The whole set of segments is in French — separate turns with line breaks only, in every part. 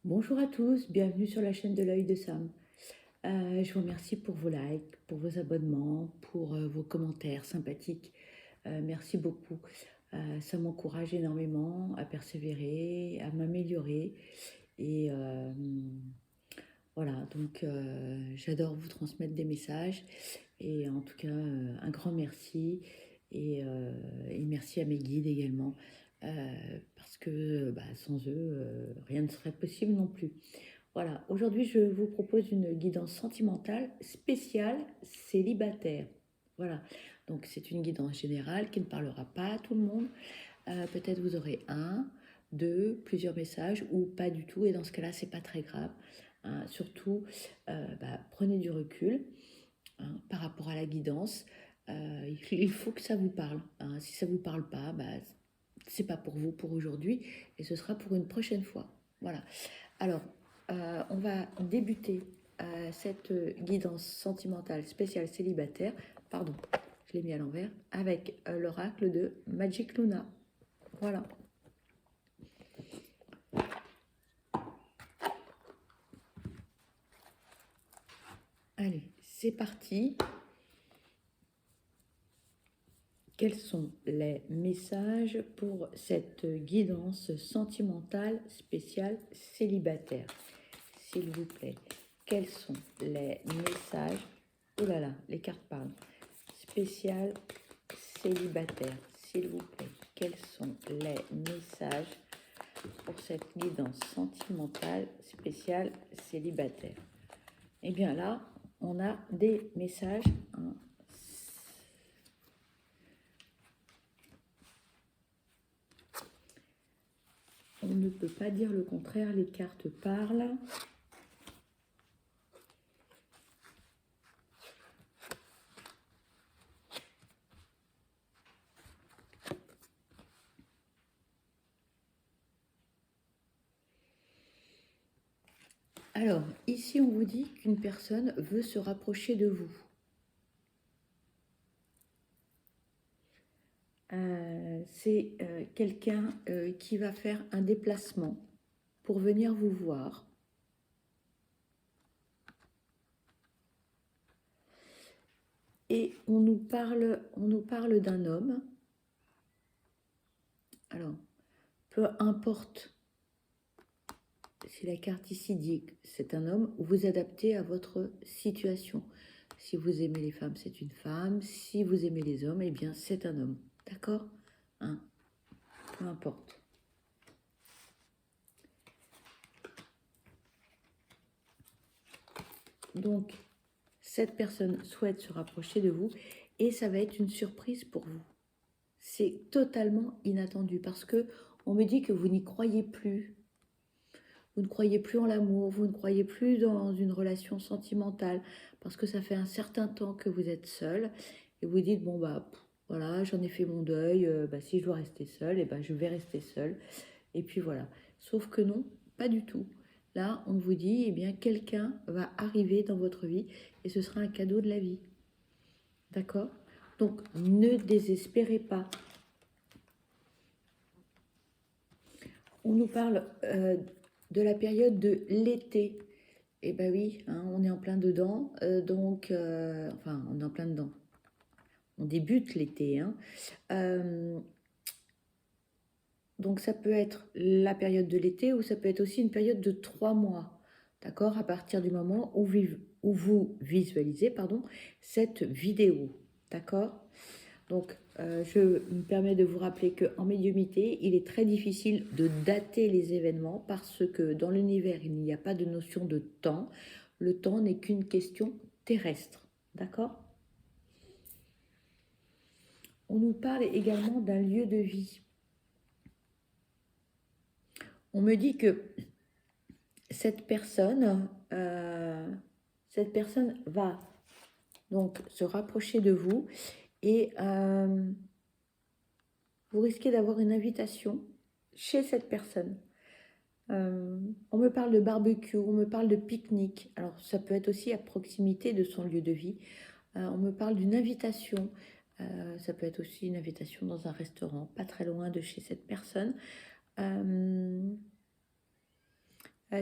Bonjour à tous, bienvenue sur la chaîne de l'œil de Sam. Je vous remercie pour vos likes, pour vos abonnements, pour vos commentaires sympathiques. Merci beaucoup. Ça m'encourage énormément à persévérer, à m'améliorer. Et voilà, donc j'adore vous transmettre des messages. Et en tout cas, un grand merci. Et merci à mes guides également. Parce que sans eux, rien ne serait possible non plus. Voilà, aujourd'hui je vous propose une guidance sentimentale spéciale célibataire. Voilà, donc c'est une guidance générale qui ne parlera pas à tout le monde. Peut-être vous aurez un, deux, plusieurs messages ou pas du tout, et dans ce cas-là, c'est pas très grave. Hein. Surtout, prenez du recul par rapport à la guidance. Il faut que ça vous parle. Hein. Si ça vous parle pas, c'est pas pour vous pour aujourd'hui, et ce sera pour une prochaine fois. Voilà. Alors, on va débuter cette guidance sentimentale spéciale célibataire, pardon, je l'ai mis à l'envers, avec l'oracle de Magic Luna. Voilà. Allez, c'est parti. Quels sont les messages pour cette guidance sentimentale spéciale célibataire? S'il vous plaît, quels sont les messages? Oh là là, les cartes parlent. Spécial célibataire, s'il vous plaît, quels sont les messages pour cette guidance sentimentale spéciale célibataire? Eh bien là, on a des messages. Hein. On ne peut pas dire le contraire, les cartes parlent. Alors, ici, on vous dit qu'une personne veut se rapprocher de vous. C'est quelqu'un qui va faire un déplacement pour venir vous voir. Et on nous parle d'un homme. Alors, peu importe si la carte ici dit que c'est un homme, vous adaptez à votre situation. Si vous aimez les femmes, c'est une femme. Si vous aimez les hommes, eh bien, c'est un homme. D'accord? Hein? Peu importe. Donc, cette personne souhaite se rapprocher de vous et ça va être une surprise pour vous. C'est totalement inattendu parce que on me dit que vous n'y croyez plus. Vous ne croyez plus en l'amour, vous ne croyez plus dans une relation sentimentale parce que ça fait un certain temps que vous êtes seul et vous dites bon voilà, j'en ai fait mon deuil, si je dois rester seule, je vais rester seule et puis voilà. Sauf que non, pas du tout. Là, on vous dit eh bien quelqu'un va arriver dans votre vie et ce sera un cadeau de la vie. D'accord? Donc ne désespérez pas. On nous parle de la période de l'été. Eh bien oui, hein, on est en plein dedans, enfin on est en plein dedans. On débute l'été. Hein. Donc ça peut être la période de l'été ou ça peut être aussi une période de 3 mois. D'accord? À partir du moment où vous visualisez cette vidéo. D'accord? Donc, je me permets de vous rappeler qu'en médiumnité, il est très difficile de dater les événements parce que dans l'univers, il n'y a pas de notion de temps. Le temps n'est qu'une question terrestre. D'accord? On nous parle également d'un lieu de vie. On me dit que cette personne va donc se rapprocher de vous et vous risquez d'avoir une invitation chez cette personne. On me parle de barbecue, on me parle de pique-nique. Alors, ça peut être aussi à proximité de son lieu de vie. On me parle d'une invitation. Ça peut être aussi une invitation dans un restaurant, pas très loin de chez cette personne.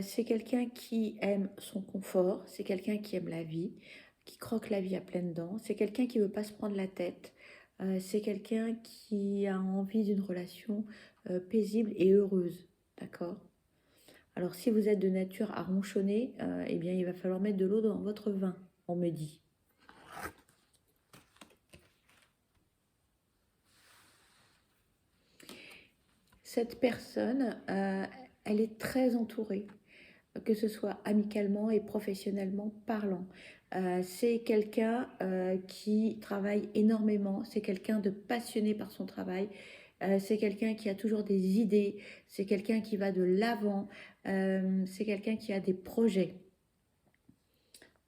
C'est quelqu'un qui aime son confort, c'est quelqu'un qui aime la vie, qui croque la vie à pleines dents, c'est quelqu'un qui ne veut pas se prendre la tête, c'est quelqu'un qui a envie d'une relation paisible et heureuse, d'accord? Alors si vous êtes de nature à ronchonner, eh bien il va falloir mettre de l'eau dans votre vin, on me dit. Cette personne, elle est très entourée, que ce soit amicalement et professionnellement parlant. C'est quelqu'un qui travaille énormément, c'est quelqu'un de passionné par son travail, c'est quelqu'un qui a toujours des idées, c'est quelqu'un qui va de l'avant, c'est quelqu'un qui a des projets,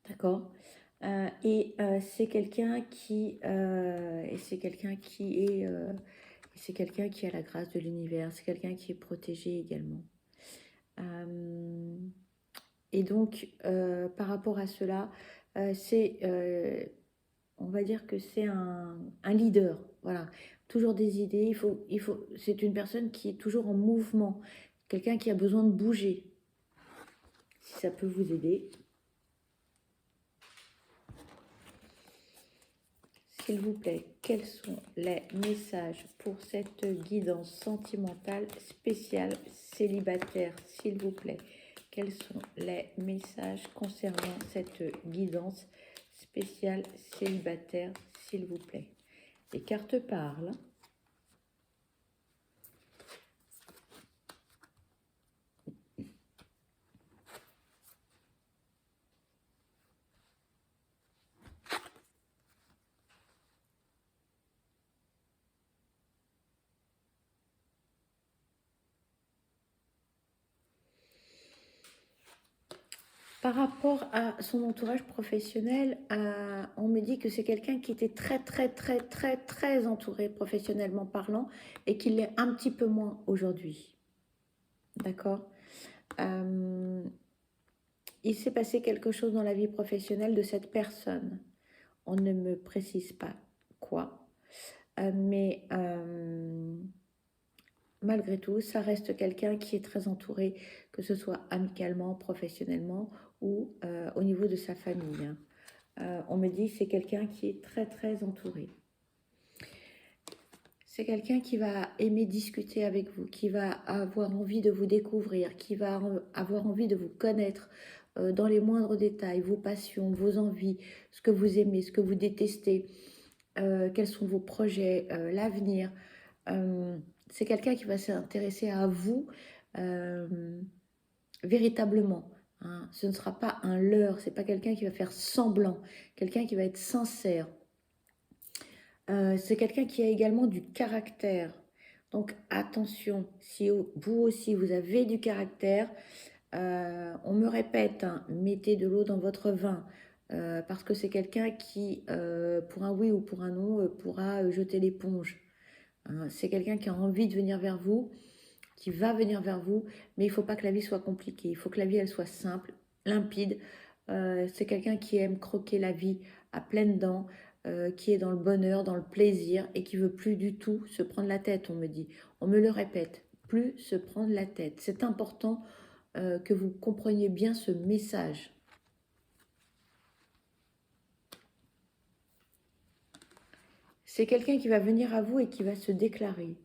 d'accord? C'est quelqu'un c'est quelqu'un qui a la grâce de l'univers, c'est quelqu'un qui est protégé également. Euh, Et donc, par rapport à cela, on va dire que c'est un leader, voilà. Toujours des idées, c'est une personne qui est toujours en mouvement, quelqu'un qui a besoin de bouger. Si ça peut vous aider. S'il vous plaît, quels sont les messages pour cette guidance sentimentale spéciale célibataire, s'il vous plaît? Quels sont les messages concernant cette guidance spéciale célibataire, s'il vous plaît? Les cartes parlent. Par rapport à son entourage professionnel, on me dit que c'est quelqu'un qui était très, très, très, très, très entouré professionnellement parlant et qu'il l'est un petit peu moins aujourd'hui. D'accord? Il s'est passé quelque chose dans la vie professionnelle de cette personne. On ne me précise pas quoi, mais malgré tout, ça reste quelqu'un qui est très entouré, que ce soit amicalement, professionnellement ou au niveau de sa famille. On me dit que c'est quelqu'un qui est très très entouré. C'est quelqu'un qui va aimer discuter avec vous, qui va avoir envie de vous découvrir, qui va avoir envie de vous connaître dans les moindres détails, vos passions, vos envies, ce que vous aimez, ce que vous détestez, quels sont vos projets, l'avenir. C'est quelqu'un qui va s'intéresser à vous véritablement. Hein. Ce ne sera pas un leurre, c'est pas quelqu'un qui va faire semblant, quelqu'un qui va être sincère. C'est quelqu'un qui a également du caractère. Donc attention, si vous aussi vous avez du caractère, on me répète, hein, mettez de l'eau dans votre vin, parce que c'est quelqu'un qui, pour un oui ou pour un non, pourra jeter l'éponge. Hein. C'est quelqu'un qui a envie de venir vers vous, qui va venir vers vous, mais il ne faut pas que la vie soit compliquée, il faut que la vie elle soit simple, limpide. C'est quelqu'un qui aime croquer la vie à pleines dents, qui est dans le bonheur, dans le plaisir et qui veut plus du tout se prendre la tête, on me dit. On me le répète, plus se prendre la tête. C'est important que vous compreniez bien ce message. C'est quelqu'un qui va venir à vous et qui va se déclarer.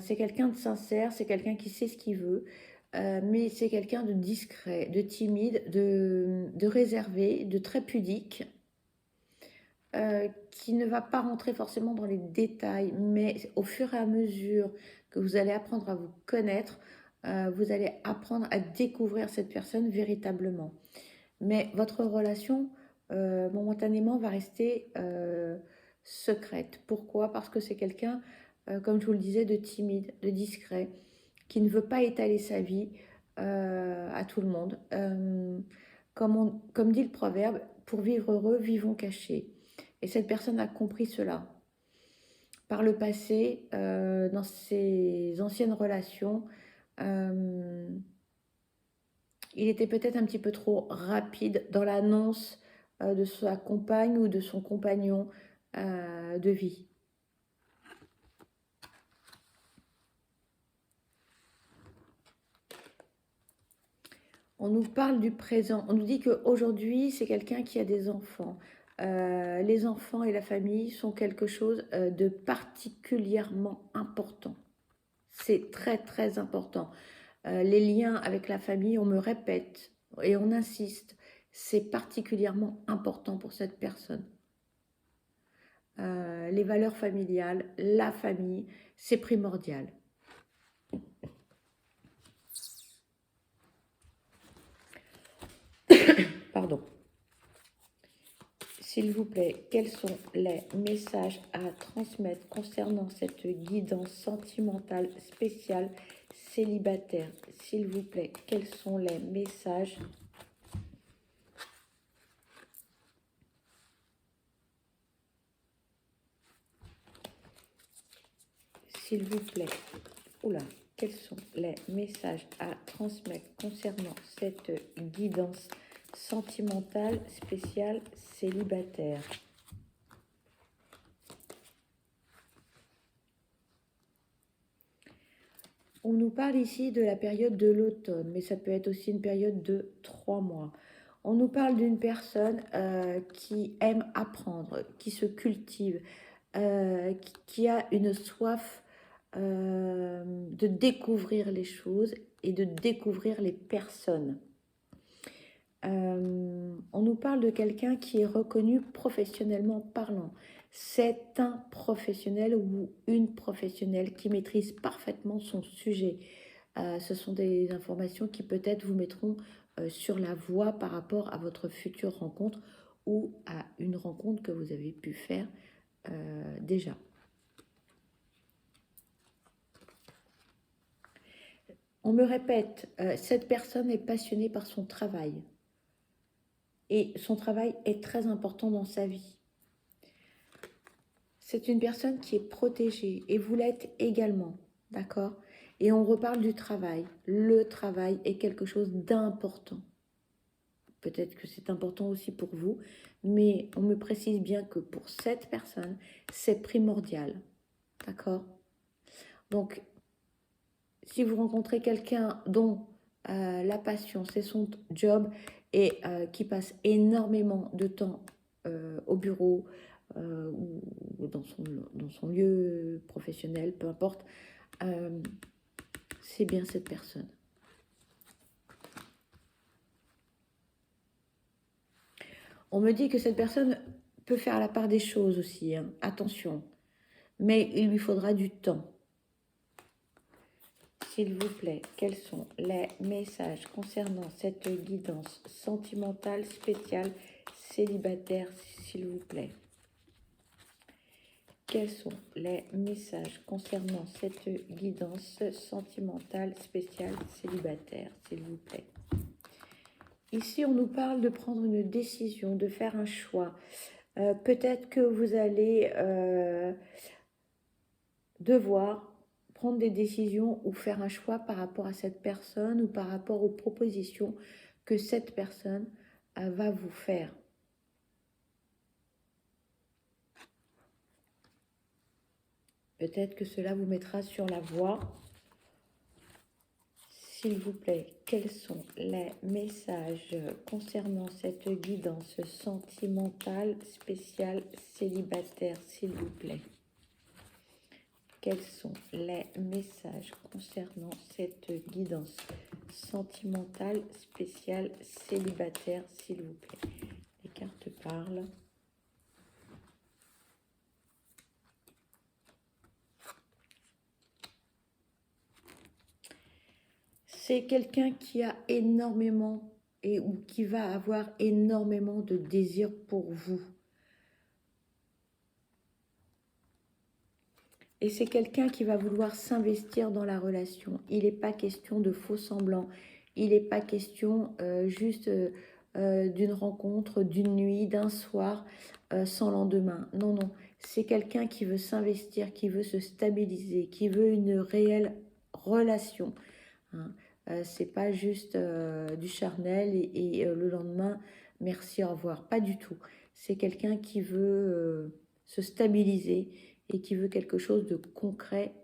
C'est quelqu'un de sincère, c'est quelqu'un qui sait ce qu'il veut, mais c'est quelqu'un de discret, de timide, de réservé, de très pudique, qui ne va pas rentrer forcément dans les détails, mais au fur et à mesure que vous allez apprendre à vous connaître, vous allez apprendre à découvrir cette personne véritablement. Mais votre relation, momentanément, va rester secrète. Pourquoi? Parce que c'est quelqu'un, comme je vous le disais, de timide, de discret, qui ne veut pas étaler sa vie à tout le monde. Comme dit le proverbe, pour vivre heureux, vivons cachés. Et cette personne a compris cela. Par le passé, dans ses anciennes relations, il était peut-être un petit peu trop rapide dans l'annonce de sa compagne ou de son compagnon de vie. On nous parle du présent. On nous dit qu'aujourd'hui, c'est quelqu'un qui a des enfants. Les enfants et la famille sont quelque chose de particulièrement important. C'est très, très important. Les liens avec la famille, on me répète et on insiste, c'est particulièrement important pour cette personne. Les valeurs familiales, la famille, c'est primordial. Pardon. S'il vous plaît, quels sont les messages à transmettre concernant cette guidance sentimentale spéciale célibataire? S'il vous plaît, quels sont les messages? S'il vous plaît, oula, quels sont les messages à transmettre concernant cette guidance sentimentale spéciale célibataire? On nous parle ici de la période de l'automne, mais ça peut être aussi une période de 3 mois. On nous parle d'une personne qui aime apprendre, qui se cultive, qui a une soif de découvrir les choses et de découvrir les personnes. On nous parle de quelqu'un qui est reconnu professionnellement parlant. C'est un professionnel ou une professionnelle qui maîtrise parfaitement son sujet. Ce sont des informations qui peut-être vous mettront sur la voie par rapport à votre future rencontre ou à une rencontre que vous avez pu faire déjà. On me répète, cette personne est passionnée par son travail. Et son travail est très important dans sa vie. C'est une personne qui est protégée et vous l'êtes également, d'accord? Et on reparle du travail. Le travail est quelque chose d'important. Peut-être que c'est important aussi pour vous, mais on me précise bien que pour cette personne, c'est primordial, d'accord? Donc, si vous rencontrez quelqu'un dont la passion, c'est son job et qui passe énormément de temps au bureau ou dans son lieu professionnel, peu importe, c'est bien cette personne. On me dit que cette personne peut faire la part des choses aussi, hein. Attention, mais il lui faudra du temps. S'il vous plaît, quels sont les messages concernant cette guidance sentimentale spéciale célibataire, s'il vous plaît? Quels sont les messages concernant cette guidance sentimentale spéciale célibataire, s'il vous plaît? Ici, on nous parle de prendre une décision, de faire un choix. Peut-être que vous allez devoir prendre des décisions ou faire un choix par rapport à cette personne ou par rapport aux propositions que cette personne va vous faire. Peut-être que cela vous mettra sur la voie. S'il vous plaît, quels sont les messages concernant cette guidance sentimentale spéciale célibataire, s'il vous plaît? Quels sont les messages concernant cette guidance sentimentale spéciale célibataire, s'il vous plaît? Les cartes parlent. C'est quelqu'un qui a énormément ou qui va avoir énormément de désir pour vous. Et c'est quelqu'un qui va vouloir s'investir dans la relation. Il n'est pas question de faux semblants. Il n'est pas question juste d'une rencontre, d'une nuit, d'un soir sans lendemain. Non, non. C'est quelqu'un qui veut s'investir, qui veut se stabiliser, qui veut une réelle relation. Hein. C'est pas juste du charnel et le lendemain, merci, au revoir. Pas du tout. C'est quelqu'un qui veut se stabiliser et qui veut quelque chose de concret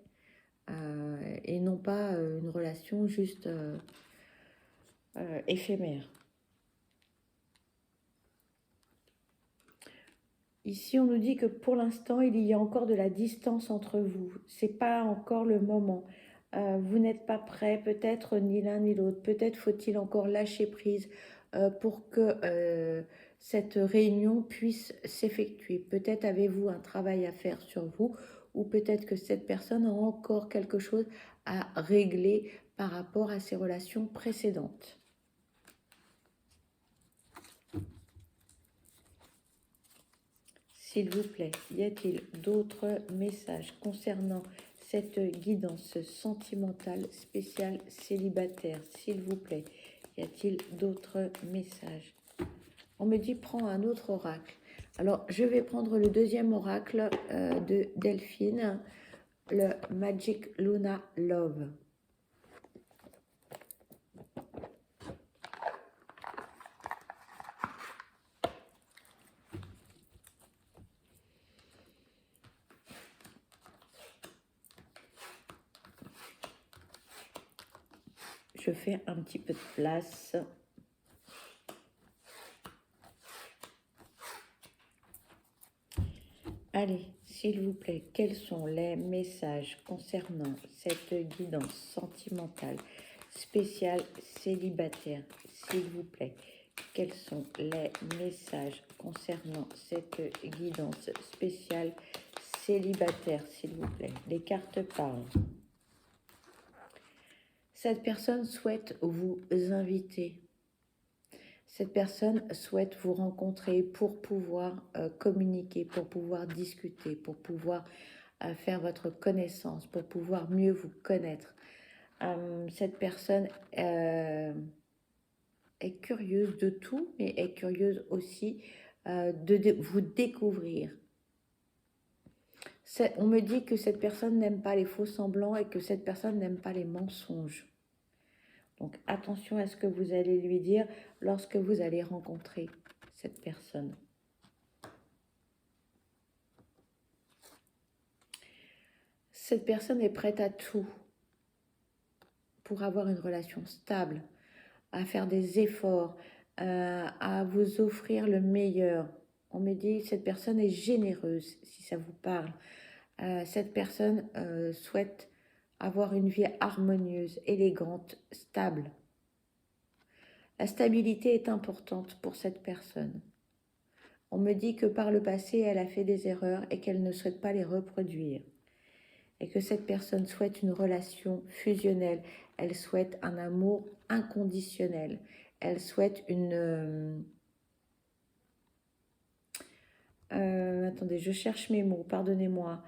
et non pas une relation juste éphémère. Ici, on nous dit que pour l'instant, il y a encore de la distance entre vous. Ce n'est pas encore le moment. Vous n'êtes pas prêts, peut-être ni l'un ni l'autre. Peut-être faut-il encore lâcher prise pour que cette réunion puisse s'effectuer. Peut-être avez-vous un travail à faire sur vous ou peut-être que cette personne a encore quelque chose à régler par rapport à ses relations précédentes. S'il vous plaît, y a-t-il d'autres messages concernant cette guidance sentimentale spéciale célibataire? S'il vous plaît, y a-t-il d'autres messages? On me dit, prends un autre oracle. Alors, je vais prendre le deuxième oracle de Delphine, le Magic Luna Love. Je fais un petit peu de place. Allez, s'il vous plaît, quels sont les messages concernant cette guidance sentimentale spéciale célibataire? S'il vous plaît, quels sont les messages concernant cette guidance spéciale célibataire? S'il vous plaît, les cartes parlent. Cette personne souhaite vous inviter. Cette personne souhaite vous rencontrer pour pouvoir communiquer, pour pouvoir discuter, pour pouvoir faire votre connaissance, pour pouvoir mieux vous connaître. Cette personne est curieuse de tout, mais est curieuse aussi de vous découvrir. On me dit que cette personne n'aime pas les faux semblants et que cette personne n'aime pas les mensonges. Donc attention à ce que vous allez lui dire lorsque vous allez rencontrer cette personne. Cette personne est prête à tout pour avoir une relation stable, à faire des efforts, à vous offrir le meilleur. On me dit que cette personne est généreuse, si ça vous parle. Cette personne souhaite avoir une vie harmonieuse, élégante, stable. La stabilité est importante pour cette personne. On me dit que par le passé, elle a fait des erreurs et qu'elle ne souhaite pas les reproduire. Et que cette personne souhaite une relation fusionnelle. Elle souhaite un amour inconditionnel. Elle souhaite une... attendez, je cherche mes mots, pardonnez-moi.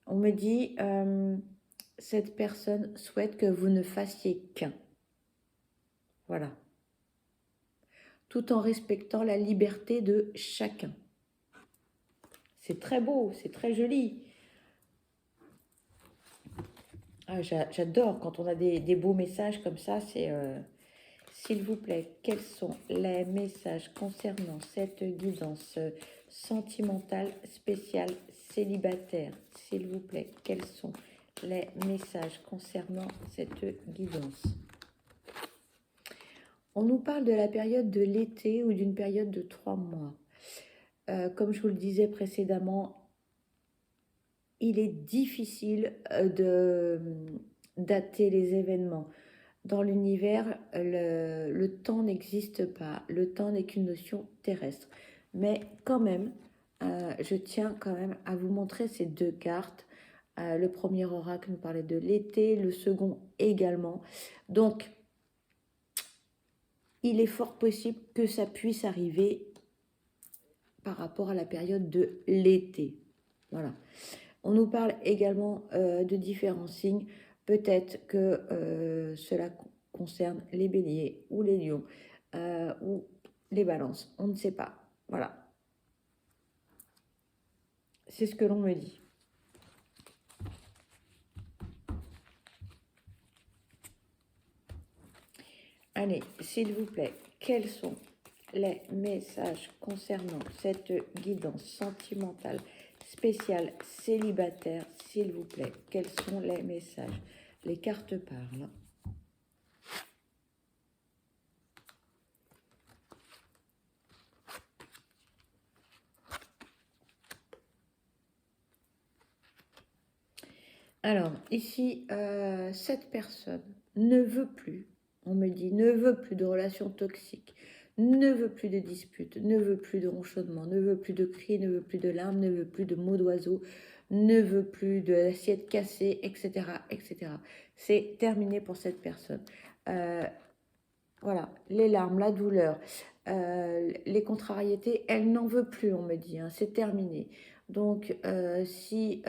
On me dit, cette personne souhaite que vous ne fassiez qu'un. Voilà. Tout en respectant la liberté de chacun. C'est très beau, c'est très joli. Ah, j'adore quand on a des beaux messages comme ça. C'est, s'il vous plaît, quels sont les messages concernant cette guidance sentimentale spéciale célibataire? S'il vous plaît, quels sont les messages concernant cette guidance? On nous parle de la période de l'été ou d'une période de 3 mois. Comme je vous le disais précédemment, il est difficile de dater les événements. Dans l'univers, le temps n'existe pas. Le temps n'est qu'une notion terrestre. Mais quand même, je tiens quand même à vous montrer ces deux cartes. Le premier oracle nous parlait de l'été, le second également. Donc, il est fort possible que ça puisse arriver par rapport à la période de l'été. Voilà. On nous parle également de différents signes. Peut-être que cela concerne les béliers ou les lions ou les balances. On ne sait pas. Voilà. C'est ce que l'on me dit. Allez, s'il vous plaît, quels sont les messages concernant cette guidance sentimentale spéciale célibataire, s'il vous plaît? Quels sont les messages? Les cartes parlent. Alors, ici, cette personne ne veut plus, on me dit, ne veut plus de relations toxiques, ne veut plus de disputes, ne veut plus de ronchonnements, ne veut plus de cris, ne veut plus de larmes, ne veut plus de mots d'oiseaux, ne veut plus d'assiettes cassées, etc., etc. C'est terminé pour cette personne. Euh, voilà, les larmes, la douleur, les contrariétés, elle n'en veut plus, on me dit, hein, c'est terminé. Donc, si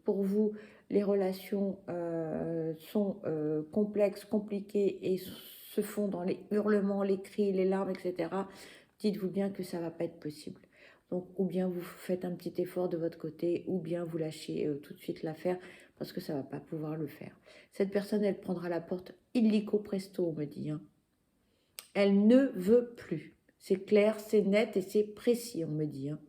pour vous, les relations sont complexes, compliquées et se font dans les hurlements, les cris, les larmes, etc., dites-vous bien que ça ne va pas être possible. Donc, ou bien vous faites un petit effort de votre côté, ou bien vous lâchez tout de suite l'affaire parce que ça ne va pas pouvoir le faire. Cette personne, elle prendra la porte illico presto, on me dit, hein. Elle ne veut plus. C'est clair, c'est net et c'est précis, on me dit, hein.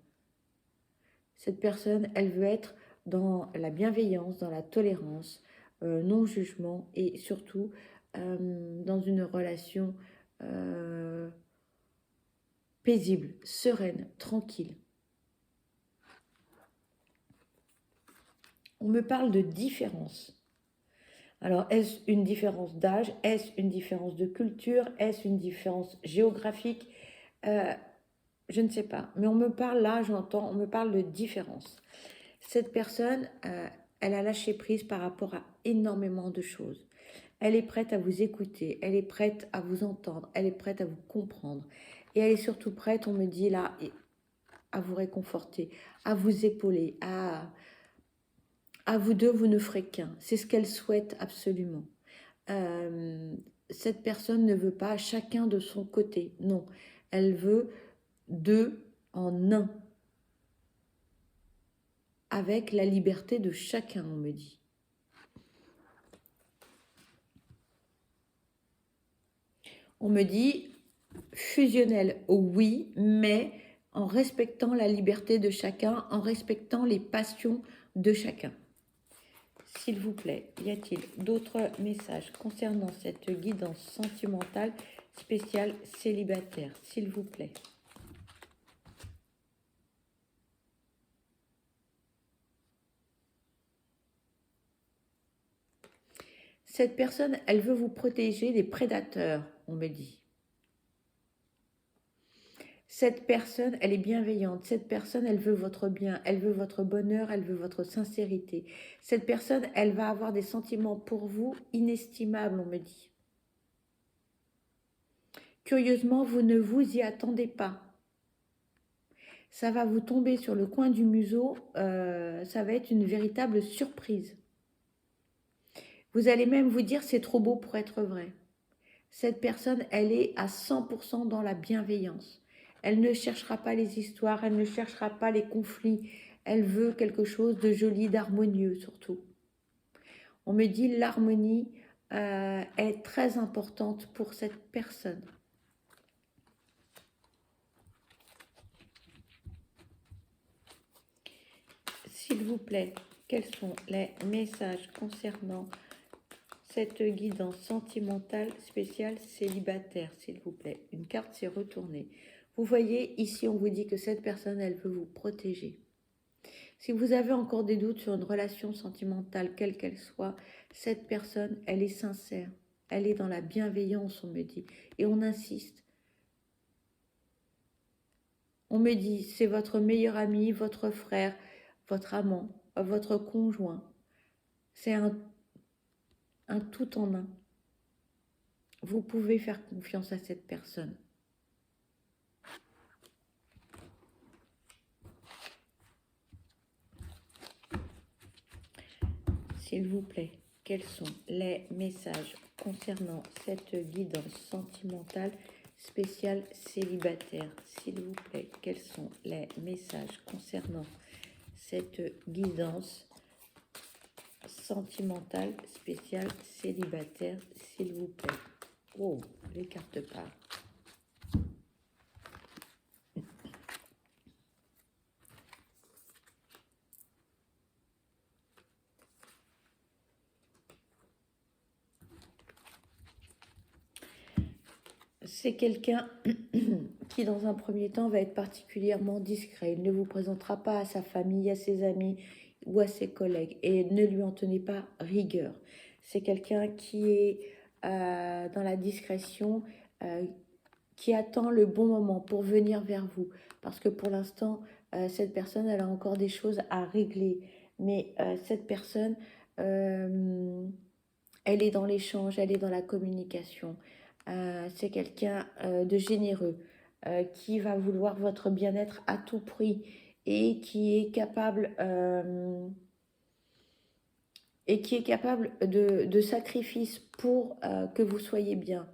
Cette personne, elle veut être dans la bienveillance, dans la tolérance, non-jugement et surtout dans une relation euh, paisible, sereine, tranquille. On me parle de différence. Alors, est-ce une différence d'âge? Est-ce une différence de culture? Est-ce une différence géographique? Euh, Je ne sais pas, mais on me parle là, j'entends, on me parle de différence. Cette personne, elle a lâché prise par rapport à énormément de choses. Elle est prête à vous écouter, elle est prête à vous entendre, elle est prête à vous comprendre. Et elle est surtout prête, on me dit là, à vous réconforter, à vous épauler, à vous deux, vous ne ferez qu'un. C'est ce qu'elle souhaite absolument. Euh, cette personne ne veut pas chacun de son côté, non. Elle veut deux en un, avec la liberté de chacun, on me dit. On me dit fusionnel, oui, mais en respectant la liberté de chacun, en respectant les passions de chacun. S'il vous plaît, y a-t-il d'autres messages concernant cette guidance sentimentale spéciale célibataire, s'il vous plaît? Cette personne, elle veut vous protéger des prédateurs, on me dit. Cette personne, elle est bienveillante. Cette personne, elle veut votre bien, elle veut votre bonheur, elle veut votre sincérité. Cette personne, elle va avoir des sentiments pour vous inestimables, on me dit. Curieusement, vous ne vous y attendez pas. Ça va vous tomber sur le coin du museau, ça va être une véritable surprise. Vous allez même vous dire c'est trop beau pour être vrai. Cette personne, elle est à 100% dans la bienveillance. Elle ne cherchera pas les histoires, elle ne cherchera pas les conflits. Elle veut quelque chose de joli, d'harmonieux surtout. On me dit l'harmonie est très importante pour cette personne. S'il vous plaît, quels sont les messages concernant cette guidance sentimentale spéciale célibataire, s'il vous plaît? Une carte s'est retournée. Vous voyez, ici, on vous dit que cette personne, elle veut vous protéger. Si vous avez encore des doutes sur une relation sentimentale, quelle qu'elle soit, cette personne, elle est sincère. Elle est dans la bienveillance, on me dit. Et on insiste. On me dit, c'est votre meilleur ami, votre frère, votre amant, votre conjoint. C'est un tout en un. Vous pouvez faire confiance à cette personne. S'il vous plaît, quels sont les messages concernant cette guidance sentimentale spéciale célibataire? S'il vous plaît, quels sont les messages concernant cette guidance sentimentale spéciale célibataire, s'il vous plaît? Oh, les cartes parlent. C'est quelqu'un qui, dans un premier temps, va être particulièrement discret. Il ne vous présentera pas à sa famille, à ses amis, ou à ses collègues et ne lui en tenez pas rigueur. C'est quelqu'un qui est dans la discrétion, euh, qui attend le bon moment pour venir vers vous. Parce que pour l'instant, cette personne, elle a encore des choses à régler. Mais cette personne, euh, elle est dans l'échange, elle est dans la communication. C'est quelqu'un de généreux, qui va vouloir votre bien-être à tout prix et qui est capable, de sacrifices pour que vous soyez bien.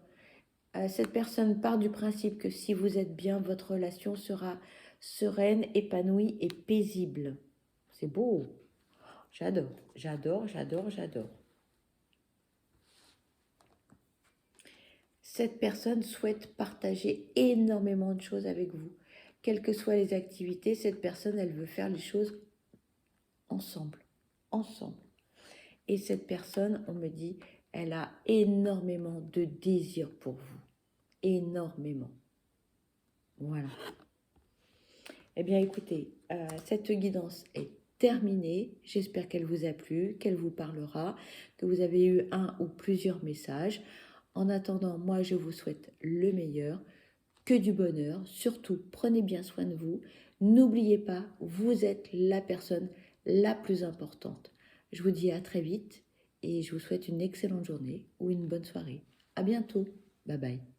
Cette personne part du principe que si vous êtes bien, votre relation sera sereine, épanouie et paisible. C'est beau. J'adore, j'adore, j'adore, j'adore. Cette personne souhaite partager énormément de choses avec vous. Quelles que soient les activités, cette personne, elle veut faire les choses ensemble. Ensemble. Et cette personne, on me dit, elle a énormément de désir pour vous. Énormément. Voilà. Eh bien, écoutez, cette guidance est terminée. J'espère qu'elle vous a plu, qu'elle vous parlera, que vous avez eu un ou plusieurs messages. En attendant, moi, je vous souhaite le meilleur, que du bonheur. Surtout, prenez bien soin de vous. N'oubliez pas, vous êtes la personne la plus importante. Je vous dis à très vite et je vous souhaite une excellente journée ou une bonne soirée. À bientôt. Bye bye.